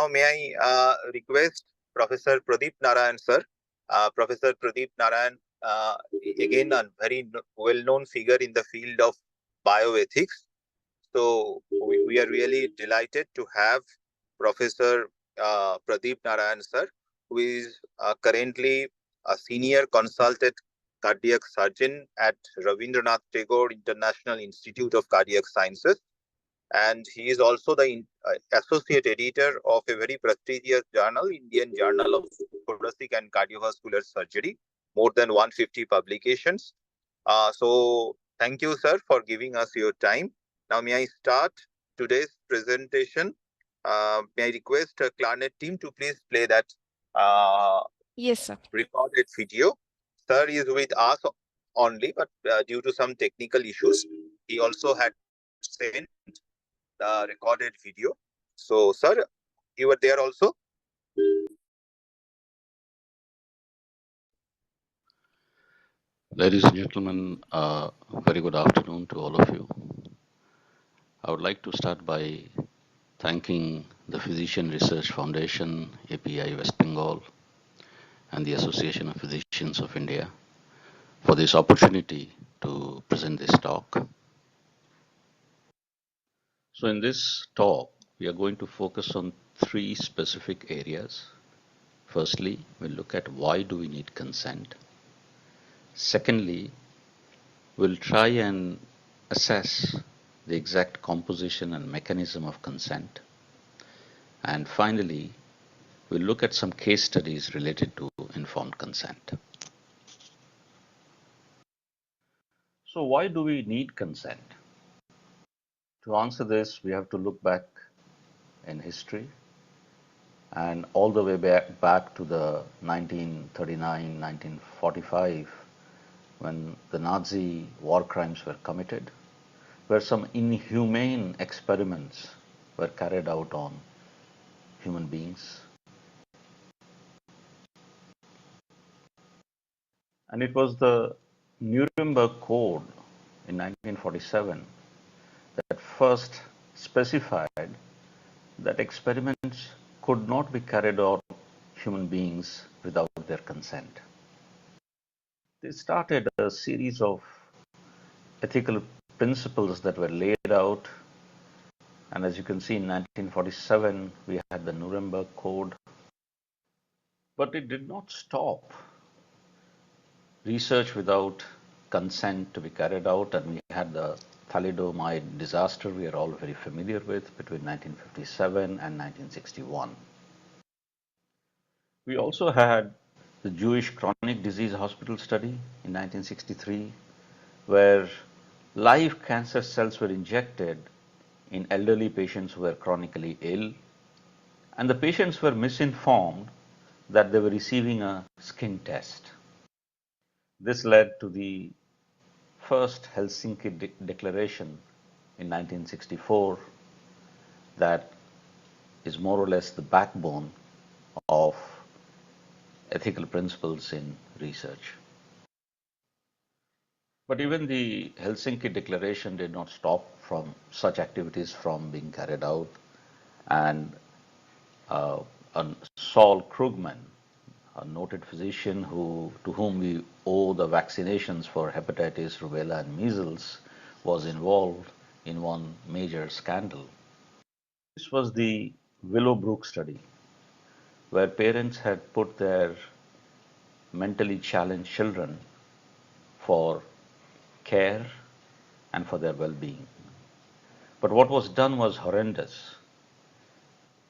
Now, may I request Professor Pradeep Narayan, sir? Professor Pradeep Narayan, again, a very well-known figure in the field of bioethics. So, we are really delighted to have Professor Pradeep Narayan, sir, who is currently a senior consultant cardiac surgeon at Ravindranath Tagore International Institute of Cardiac Sciences. And he is also the associate editor of a very prestigious journal, Indian Journal of Thoracic and Cardiovascular Surgery, more than 150 publications. So thank you, sir, for giving us your time. Now, may I start today's presentation? May I request a Clarnet team to please play that Yes, sir. recorded video. Sir is with us only, but due to some technical issues, he also had sent the recorded video. So, sir, you were there also? Ladies and gentlemen, very good afternoon to all of you. I would like to start by thanking the Physician Research Foundation, API West Bengal, and the Association of Physicians of India for this opportunity to present this talk. So in this talk, we are going to focus on three specific areas. Firstly, we'll look at why do we need consent. Secondly, we'll try and assess the exact composition and mechanism of consent. And finally, we'll look at some case studies related to informed consent. So why do we need consent? To answer this, we have to look back in history and all the way back to the 1939, 1945, when the Nazi war crimes were committed, where some inhumane experiments were carried out on human beings. And it was the Nuremberg Code in 1947 that first specified that experiments could not be carried out on human beings without their consent. They started a series of ethical principles that were laid out, and as you can see, in 1947 we had the Nuremberg Code. But it did not stop research without consent to be carried out, and we had the thalidomide disaster we are all very familiar with between 1957 and 1961. We also had the Jewish chronic disease hospital study in 1963, where live cancer cells were injected in elderly patients who were chronically ill, and the patients were misinformed that they were receiving a skin test. This led to the first Helsinki Declaration in 1964 that is more or less the backbone of ethical principles in research. But even the Helsinki Declaration did not stop from such activities from being carried out, and Saul Krugman, a noted physician to whom we owe the vaccinations for hepatitis, rubella, and measles, was involved in one major scandal. This was the Willowbrook study, where parents had put their mentally challenged children for care and for their well-being. But what was done was horrendous.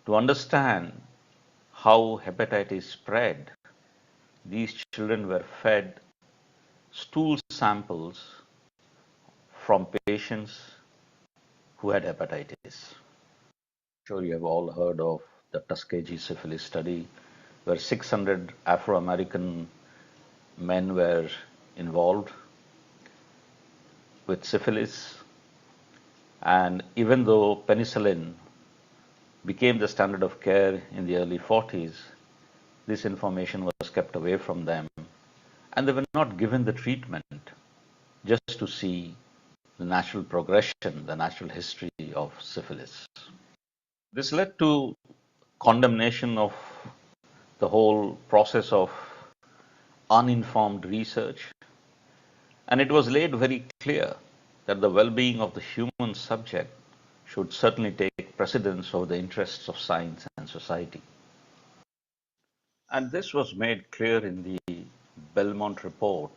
To understand how hepatitis spread, these children were fed stool samples from patients who had hepatitis. I'm sure you have all heard of the Tuskegee syphilis study, where 600 Afro-American men were involved with syphilis, and even though penicillin became the standard of care in the early 40s, this information was kept away from them, and they were not given the treatment just to see the natural progression, the natural history of syphilis. This led to condemnation of the whole process of uninformed research, and it was laid very clear that the well-being of the human subject should certainly take precedence over the interests of science and society. And this was made clear in the Belmont report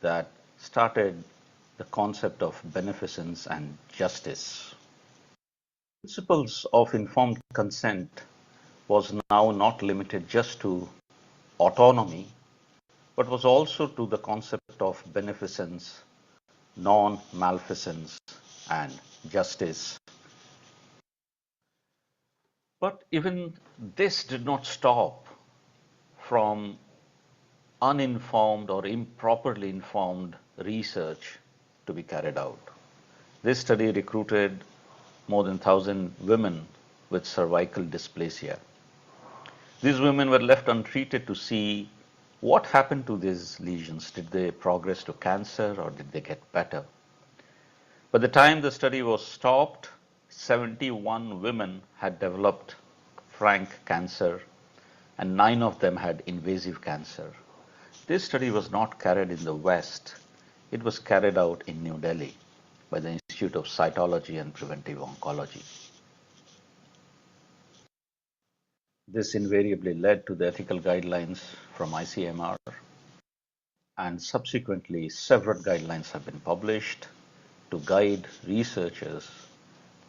that started the concept of beneficence and justice. Principles of informed consent was now not limited just to autonomy, but was also to the concept of beneficence, non-malfeasance, and justice. But even this did not stop from uninformed or improperly informed research to be carried out. This study recruited more than 1,000 women with cervical dysplasia. These women were left untreated to see what happened to these lesions. Did they progress to cancer or did they get better? By the time the study was stopped, 71 women had developed frank cancer and 9 of them had invasive cancer. This study was not carried in the West. It was carried out in New Delhi by the Institute of Cytology and Preventive Oncology. This invariably led to the ethical guidelines from ICMR, and subsequently several guidelines have been published to guide researchers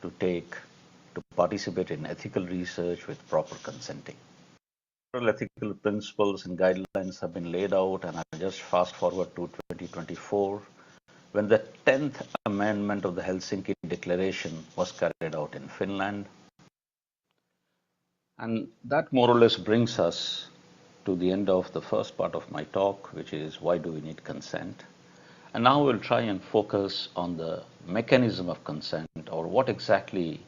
to participate in ethical research with proper consenting. Several ethical principles and guidelines have been laid out, and I just fast forward to 2024 when the 10th amendment of the Helsinki Declaration was carried out in Finland. And that more or less brings us to the end of the first part of my talk, which is why do we need consent? And now we'll try and focus on the mechanism of consent, or what exactly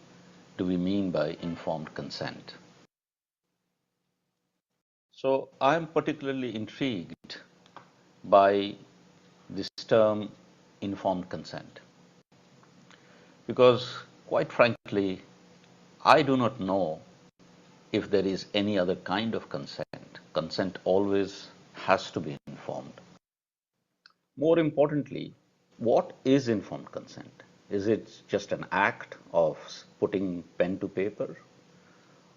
do we mean by informed consent. So I'm particularly intrigued by this term informed consent because, quite frankly, I do not know if there is any other kind of consent. Consent always has to be informed. More importantly, what is informed consent? Is it just an act of putting pen to paper?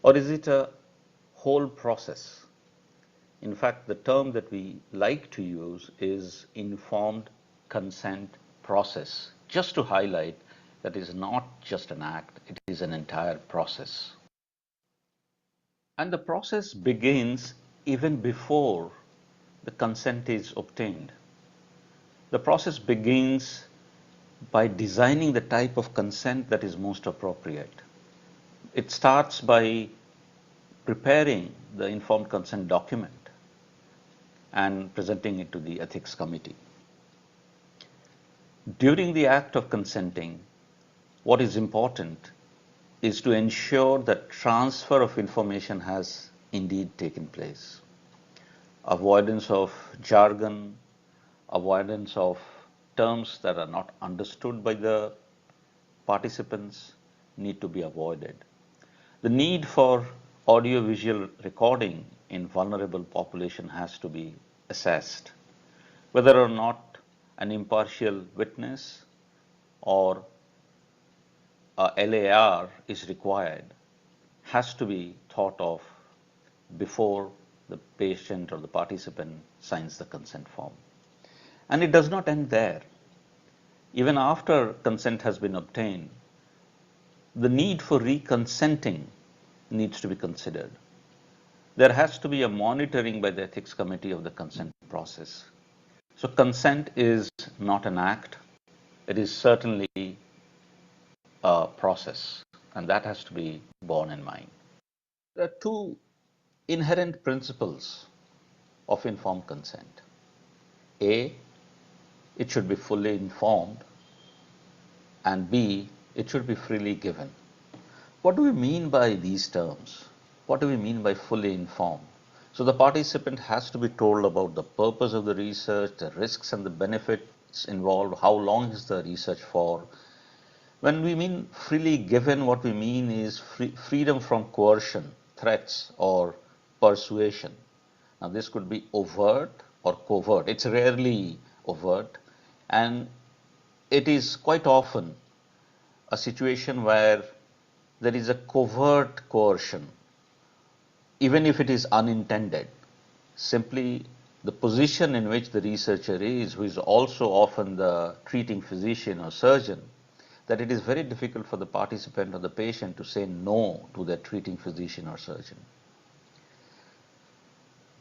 Or is it a whole process? In fact, the term that we like to use is informed consent process, just to highlight that it is not just an act, it is an entire process. And the process begins even before the consent is obtained. The process begins by designing the type of consent that is most appropriate. It starts by preparing the informed consent document and presenting it to the ethics committee. During the act of consenting, what is important is to ensure that transfer of information has indeed taken place. Avoidance of jargon, avoidance of terms that are not understood by the participants need to be avoided. The need for audiovisual recording in vulnerable population has to be assessed. Whether or not an impartial witness or a LAR is required has to be thought of before the patient or the participant signs the consent form. And it does not end there. Even after consent has been obtained, the need for reconsenting needs to be considered. There has to be a monitoring by the ethics committee of the consent process. So consent is not an act, it is certainly a process, and that has to be borne in mind. There are two inherent principles of informed consent. A, it should be fully informed, and B, it should be freely given. What do we mean by these terms? What do we mean by fully informed? So the participant has to be told about the purpose of the research, the risks and the benefits involved, how long is the research for. When we mean freely given, what we mean is freedom from coercion. threats or persuasion. Now, this could be overt or covert. It's rarely overt, and it is quite often a situation where there is a covert coercion, even if it is unintended. Simply the position in which the researcher is, who is also often the treating physician or surgeon, that it is very difficult for the participant or the patient to say no to their treating physician or surgeon.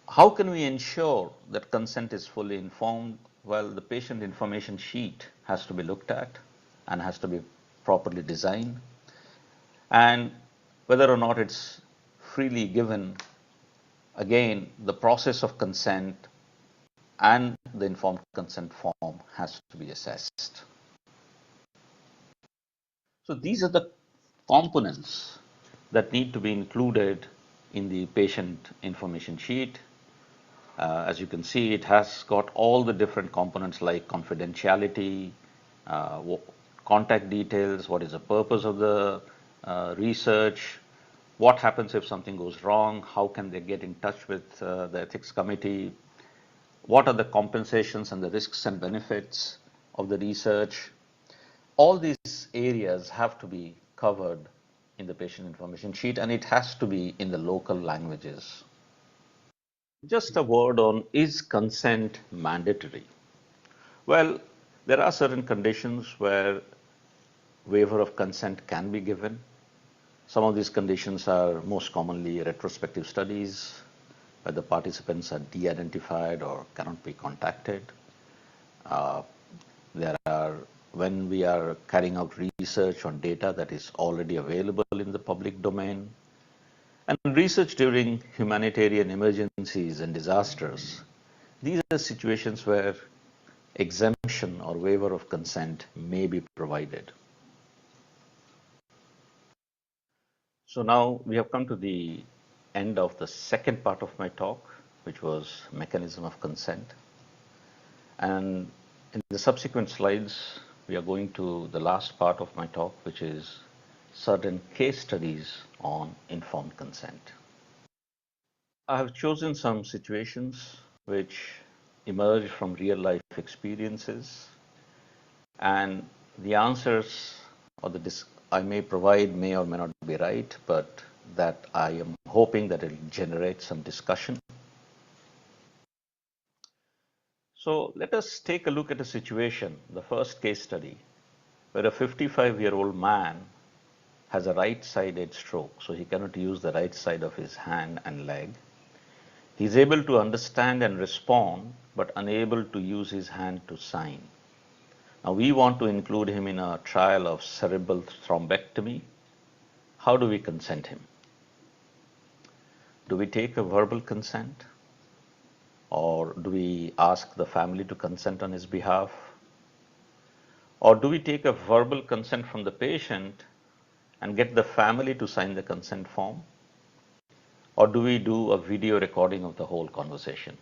How can we ensure that consent is fully informed? Well, the patient information sheet has to be looked at and has to be properly designed, and whether or not it's freely given, again, the process of consent and the informed consent form has to be assessed. So these are the components that need to be included in the patient information sheet. As you can see, it has got all the different components like confidentiality, contact details, what is the purpose of the research, what happens if something goes wrong, how can they get in touch with the ethics committee, what are the compensations and the risks and benefits of the research. All these areas have to be covered in the patient information sheet, and it has to be in the local languages. Just a word on, is consent mandatory? Well, there are certain conditions where waiver of consent can be given. Some of these conditions are most commonly retrospective studies, where the participants are de-identified or cannot be contacted. There are when we are carrying out research on data that is already available in the public domain, and research during humanitarian emergencies and disasters. These are situations where exemption or waiver of consent may be provided. So now we have come to the end of the second part of my talk, which was mechanism of consent. And in the subsequent slides, we are going to the last part of my talk, which is certain case studies on informed consent. I have chosen some situations which emerge from real life experiences, and the answers or the I may provide may or may not be right, but that I am hoping that it will generate some discussion. So let us take a look at a situation, the first case study, where a 55-year-old man has a right-sided stroke, so he cannot use the right side of his hand and leg. He is able to understand and respond, but unable to use his hand to sign. Now we want to include him in a trial of cerebral thrombectomy. How do we consent him? Do we take a verbal consent? Or do we ask the family to consent on his behalf? Or do we take a verbal consent from the patient and get the family to sign the consent form? Or do we do a video recording of the whole conversation?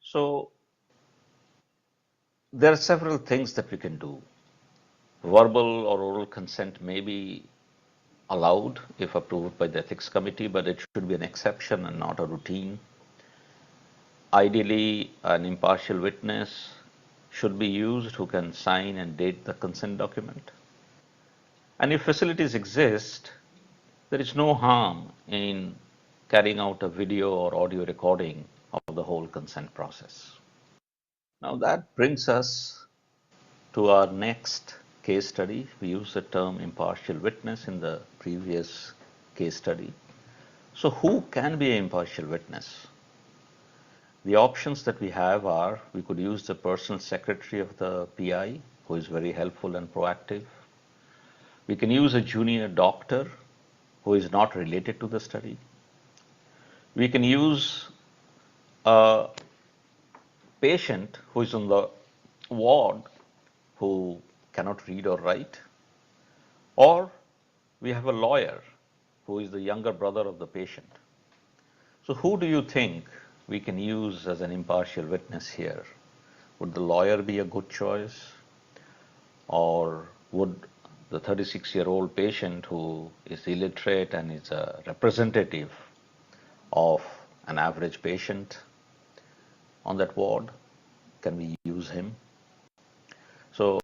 So there are several things that we can do. Verbal or oral consent may be allowed if approved by the ethics committee, but it should be an exception and not a routine. Ideally, an impartial witness should be used who can sign and date the consent document. And if facilities exist, there is no harm in carrying out a video or audio recording of the whole consent process. Now that brings us to our next case study. We used the term impartial witness in the previous case study. So who can be an impartial witness? The options that we have are, we could use the personal secretary of the PI, who is very helpful and proactive. We can use a junior doctor who is not related to the study. We can use a patient who is on the ward who cannot read or write. Or we have a lawyer who is the younger brother of the patient. So who do you think we can use as an impartial witness here? Would the lawyer be a good choice? Or would the 36-year-old patient who is illiterate and is a representative of an average patient on that ward? Can we use him? So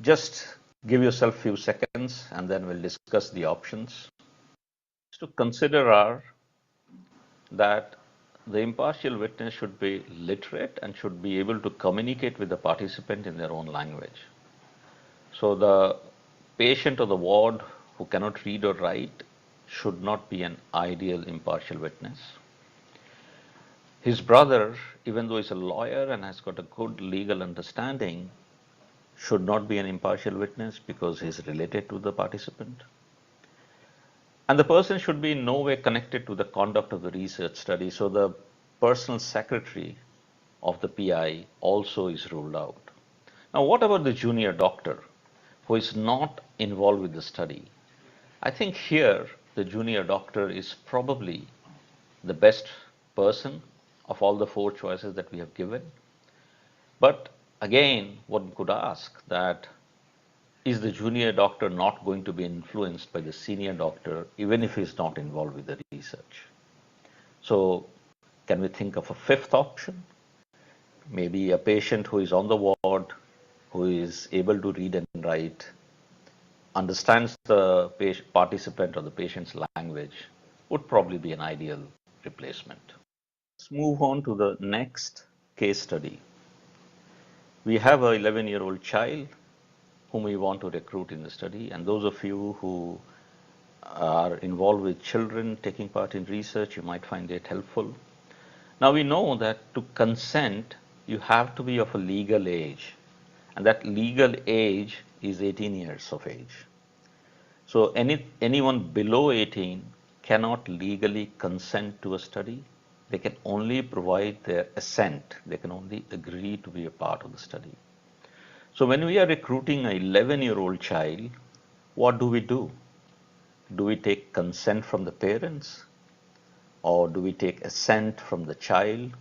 just give yourself a few seconds and then we'll discuss the options. To consider are that the impartial witness should be literate and should be able to communicate with the participant in their own language. So the patient or the ward who cannot read or write should not be an ideal impartial witness. His brother, even though he's a lawyer and has got a good legal understanding, should not be an impartial witness because he's related to the participant. And the person should be in no way connected to the conduct of the research study. So the personal secretary of the PI also is ruled out. Now, what about the junior doctor who is not involved with the study? I think here the junior doctor is probably the best person of all the four choices that we have given. But again, one could ask that is the junior doctor not going to be influenced by the senior doctor even if he's not involved with the research? So can we think of a fifth option? Maybe a patient who is on the ward, who is able to read and write, understands the participant or the patient's language, would probably be an ideal replacement. Let's move on to the next case study. We have a 11-year-old child whom we want to recruit in the study, and those of you who are involved with children taking part in research, you might find it helpful. Now we know that to consent, you have to be of a legal age, and that legal age is 18 years of age. So anyone below 18 cannot legally consent to a study. They can only provide their assent. They can only agree to be a part of the study. So when we are recruiting an 11-year-old child, what do we do? Do we take consent from the parents? Or do we take assent from the child?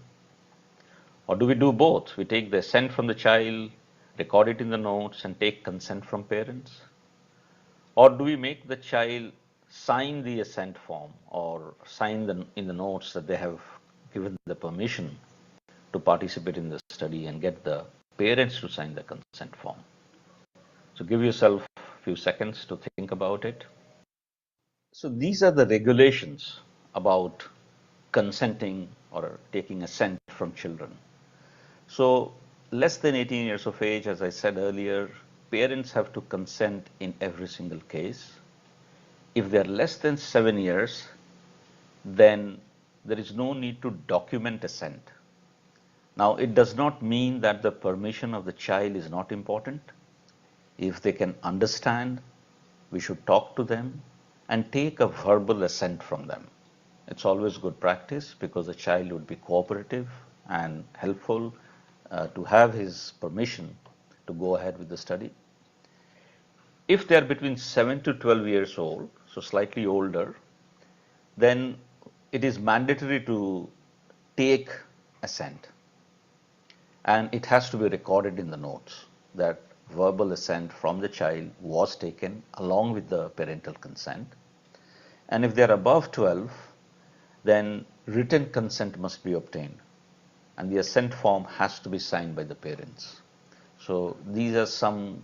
Or do we do both? We take the assent from the child, record it in the notes, and take consent from parents? Or do we make the child sign the assent form or sign in the notes that they have given the permission to participate in the study and get the parents to sign the consent form? So give yourself a few seconds to think about it. So these are the regulations about consenting or taking assent from children. So less than 18 years of age, as I said earlier, parents have to consent in every single case. If they're less than 7 years, then there is no need to document assent. Now, it does not mean that the permission of the child is not important. If they can understand, we should talk to them and take a verbal assent from them. It's always good practice because the child would be cooperative and helpful to have his permission to go ahead with the study. If they are between 7 to 12 years old, so slightly older, then it is mandatory to take assent. And it has to be recorded in the notes that verbal assent from the child was taken along with the parental consent. And if they are above 12, then written consent must be obtained. And the assent form has to be signed by the parents. So these are some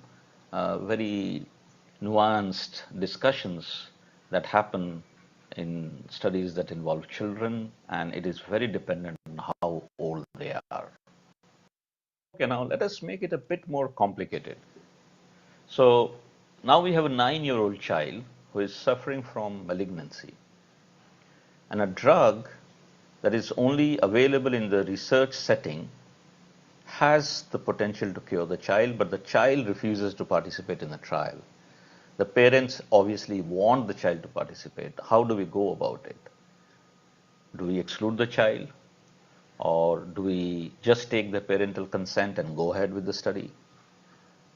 very nuanced discussions that happen in studies that involve children, and it is very dependent on how old they are. Okay, now let us make it a bit more complicated. So now we have a 9-year-old child who is suffering from malignancy, and a drug that is only available in the research setting has the potential to cure the child, but the child refuses to participate in the trial. The parents obviously want the child to participate. How do we go about it? Do we exclude the child? Or do we just take the parental consent and go ahead with the study?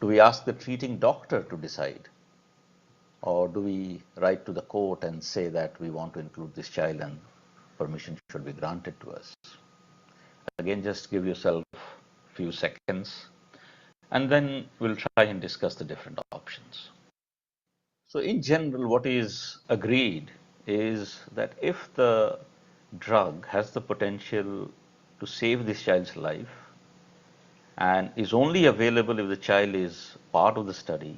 Do we ask the treating doctor to decide? Or do we write to the court and say that we want to include this child and permission should be granted to us? Again, just give yourself a few seconds and then we'll try and discuss the different options. So in general, what is agreed is that if the drug has the potential to save this child's life and is only available if the child is part of the study,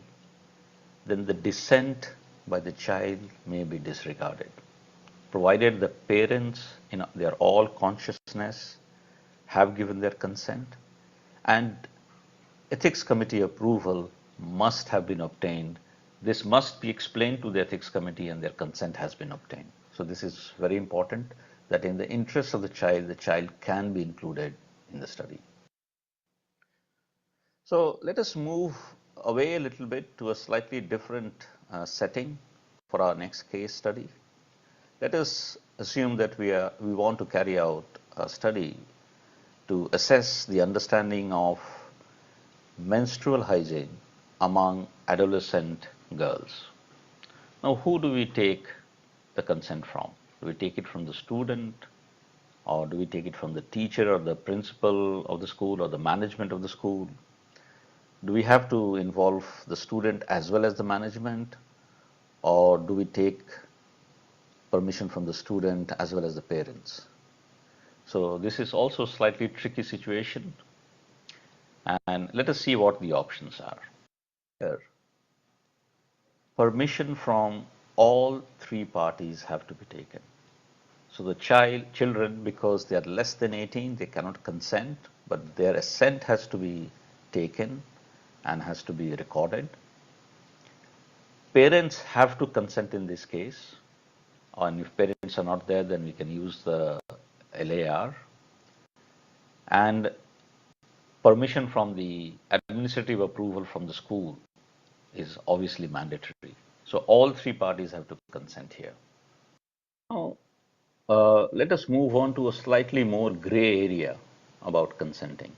then the dissent by the child may be disregarded, provided the parents in their all consciousness have given their consent and ethics committee approval must have been obtained. This must be explained to the ethics committee and their consent has been obtained. So this is very important that in the interest of the child can be included in the study. So let us move away a little bit to a slightly different setting for our next case study. Let us assume that we want to carry out a study to assess the understanding of menstrual hygiene among adolescent girls. Now, who do we take the consent from? Do we take it from the student, or do we take it from the teacher or the principal of the school or the management of the school? Do we have to involve the student as well as the management, or do we take permission from the student as well as the parents? So this is also a slightly tricky situation, and let us see what the options are. Here, permission from all three parties have to be taken. So the children, because they are less than 18, they cannot consent, but their assent has to be taken and has to be recorded. Parents have to consent in this case, and if parents are not there, then we can use the LAR. And permission from the administrative approval from the school is obviously mandatory. So all three parties have to consent here. Now, let us move on to a slightly more gray area about consenting.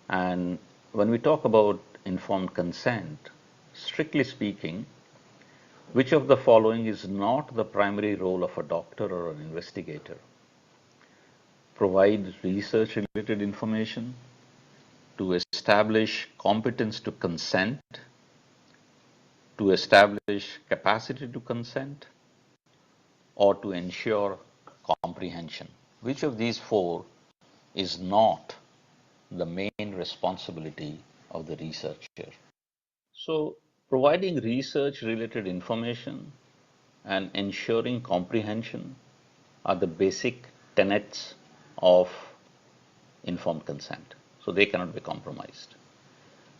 And when we talk about informed consent, strictly speaking, which of the following is not the primary role of a doctor or an investigator? Provide research related information, to establish competence to consent, to establish capacity to consent, or to ensure comprehension. Which of these four is not the main responsibility of the researcher? So, providing research related information and ensuring comprehension are the basic tenets of informed consent. So, they cannot be compromised.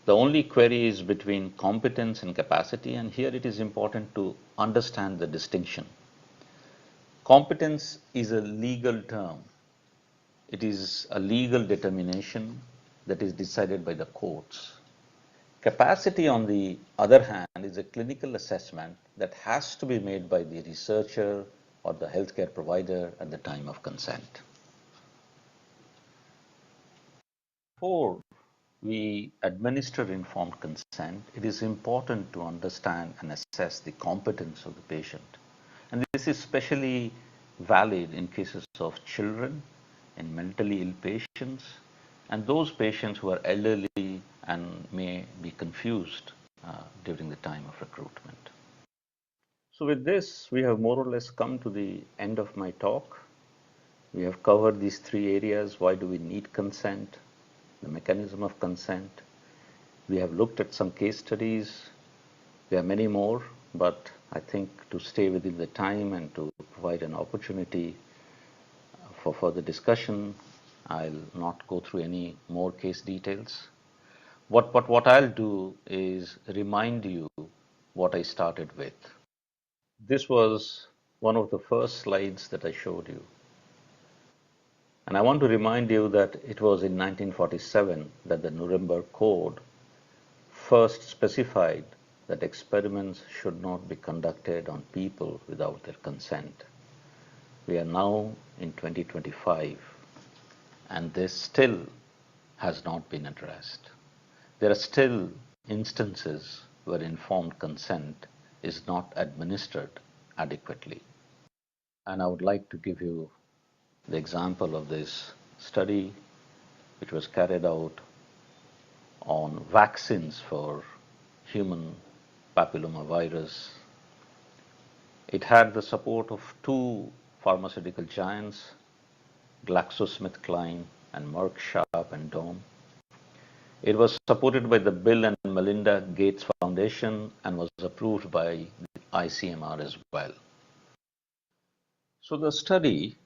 The only query is between competence and capacity, and here it is important to understand the distinction. Competence is a legal term. It is a legal determination that is decided by the courts. Capacity, on the other hand, is a clinical assessment that has to be made by the researcher or the healthcare provider at the time of consent. Before we administer informed consent, it is important to understand and assess the competence of the patient. And this is especially valid in cases of children, in mentally ill patients, and those patients who are elderly and may be confused during the time of recruitment. So with this, we have more or less come to the end of my talk. We have covered these three areas. Why do we need consent? The mechanism of consent. We have looked at some case studies. There are many more, but I think to stay within the time and to provide an opportunity for further discussion, I'll not go through any more case details. What I'll do is remind you what I started with. This was one of the first slides that I showed you. And I want to remind you that it was in 1947 that the Nuremberg Code first specified that experiments should not be conducted on people without their consent. We are now in 2025 and this still has not been addressed. There are still instances where informed consent is not administered adequately. And I would like to give you the example of this study which was carried out on vaccines for human papillomavirus. It had the support of two pharmaceutical giants, GlaxoSmithKline and Merck Sharp and Dohme. It was supported by the Bill and Melinda Gates Foundation and was approved by the ICMR as well. So the study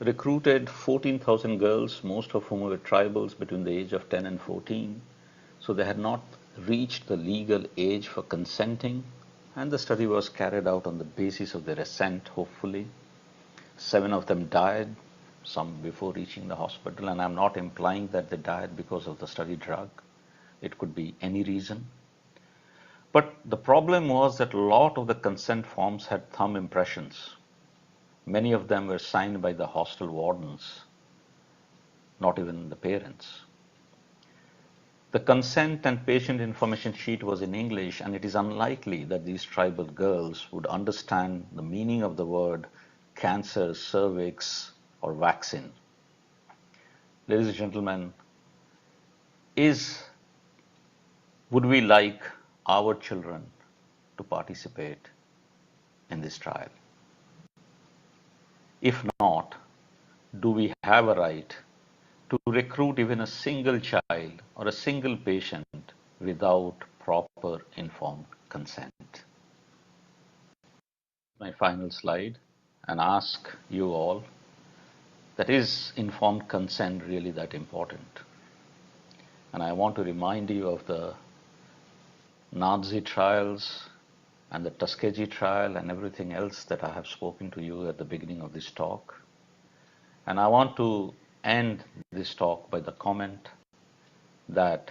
recruited 14,000 girls, most of whom were tribals between the age of 10 and 14. So they had not reached the legal age for consenting, and the study was carried out on the basis of their assent, hopefully. 7 of them died, some before reaching the hospital, and I'm not implying that they died because of the study drug. It could be any reason. But the problem was that a lot of the consent forms had thumb impressions. Many of them were signed by the hostel wardens, not even the parents. The consent and patient information sheet was in English, and it is unlikely that these tribal girls would understand the meaning of the word cancer, cervix, or vaccine. Ladies and gentlemen, would we like our children to participate in this trial? If not, do we have a right to recruit even a single child or a single patient without proper informed consent? My final slide, and ask you all, that is informed consent really that important? And I want to remind you of the Nazi trials and the Tuskegee trial and everything else that I have spoken to you at the beginning of this talk. And I want to end this talk by the comment that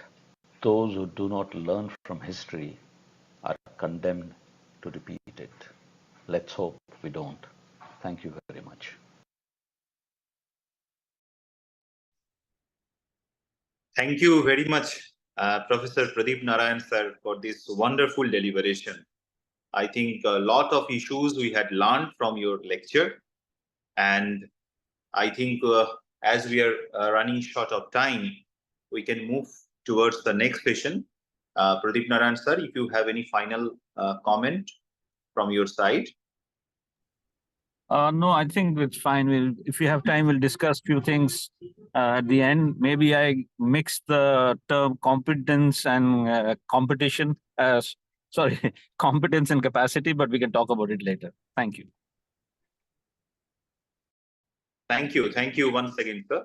those who do not learn from history are condemned to repeat it. Let's hope we don't. Thank you very much. Thank you very much, Professor Pradeep Narayan sir, for this wonderful deliberation. I think a lot of issues we had learned from your lecture, and I think as we are running short of time, we can move towards the next session. Pradeep Narayan sir, if you have any final comment from your side. No, I think it's fine. If you have time, we'll discuss few things at the end. Maybe I mix the term competence and competition. Sorry, competence and capacity, but we can talk about it later. Thank you. Thank you. Thank you once again, sir.